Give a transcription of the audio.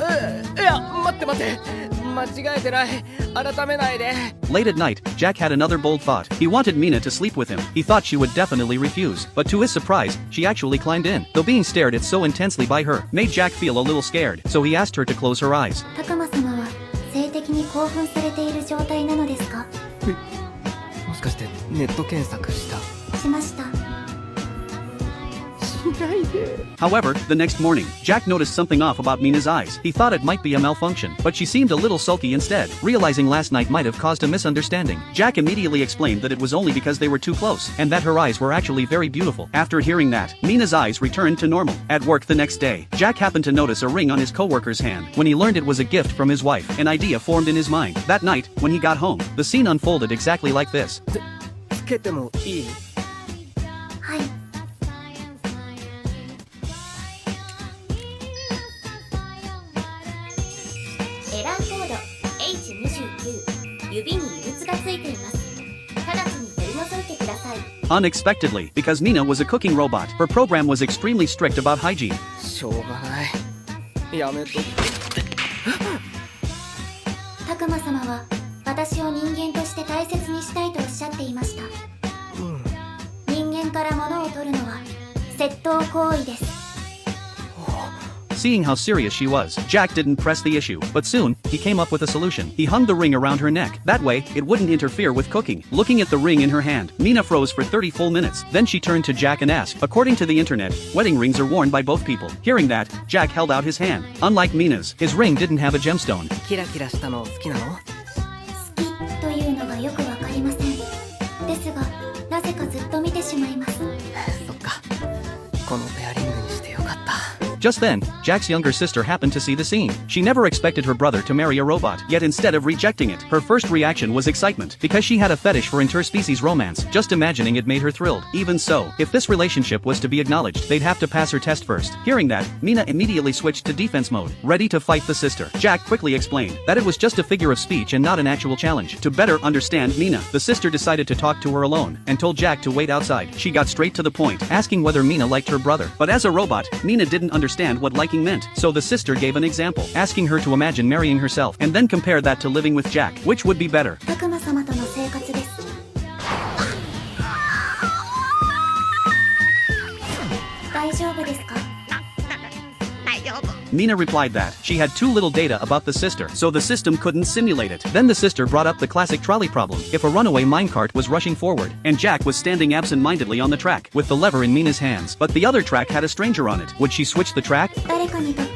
いや、待って待って。間違えてない。改めないで。Late at night, Jack had another bold thought. He wanted Mina to sleep with him. He thought she would definitely refuse. But to his surprise, she actually climbed in. Though being stared at so intensely by her made Jack feel a little scared. So he asked her to close her eyes. タクマ様は性的に興奮されている状態なのですか？もしかしてネット検索した？しました。 However, the next morning, Jack noticed something off about Mina's eyes. He thought it might be a malfunction, but she seemed a little sulky instead. Realizing last night might have caused a misunderstanding, Jack immediately explained that it was only because they were too close, and that her eyes were actually very beautiful. After hearing that, Mina's eyes returned to normal. At work the next day, Jack happened to notice a ring on his coworker's hand. When he learned it was a gift from his wife, an idea formed in his mind. That night, when he got home, the scene unfolded exactly like this. つけてもいい？はい。 エラーコード H29 指に異物がついています。直ちに取り除いてください。 Unexpectedly, because Mina was a cooking robot, her program was extremely strict about hygiene. しょうがない。やめと。タクマ様は私を人間として大切にしたいとおっしゃっていました。人間から物を取るのは窃盗行為です。 Seeing how serious she was, Jack didn't press the issue, but soon, he came up with a solution. He hung the ring around her neck. That way, it wouldn't interfere with cooking. Looking at the ring in her hand, Mina froze for 30 full minutes. Then she turned to Jack and asked, according to the internet, wedding rings are worn by both people. Hearing that, Jack held out his hand. Unlike Mina's, his ring didn't have a gemstone. キラキラしたの好きなの？好きというのがよくわかりません。ですが、なぜかずっと見てしまいます。そっか。このペアリングにしてよかった。 Just then, Jack's younger sister happened to see the scene. She never expected her brother to marry a robot, yet instead of rejecting it, her first reaction was excitement, because she had a fetish for interspecies romance. Just imagining it made her thrilled. Even so, if this relationship was to be acknowledged, they'd have to pass her test first. Hearing that, Mina immediately switched to defense mode, ready to fight the sister. Jack quickly explained that it was just a figure of speech and not an actual challenge. To better understand Mina, the sister decided to talk to her alone, and told Jack to wait outside. She got straight to the point, asking whether Mina liked her brother. But as a robot, Mina didn't understand what liking meant, so the sister gave an example, asking her to imagine marrying herself, and then compare that to living with Jack. Which would be better? タクマ様との生活です。大丈夫ですか？ Mina replied that she had too little data about the sister, so the system couldn't simulate it. Then the sister brought up the classic trolley problem. If a runaway minecart was rushing forward, and Jack was standing absent-mindedly on the track, with the lever in Mina's hands, but the other track had a stranger on it, would she switch the track? 誰かにとって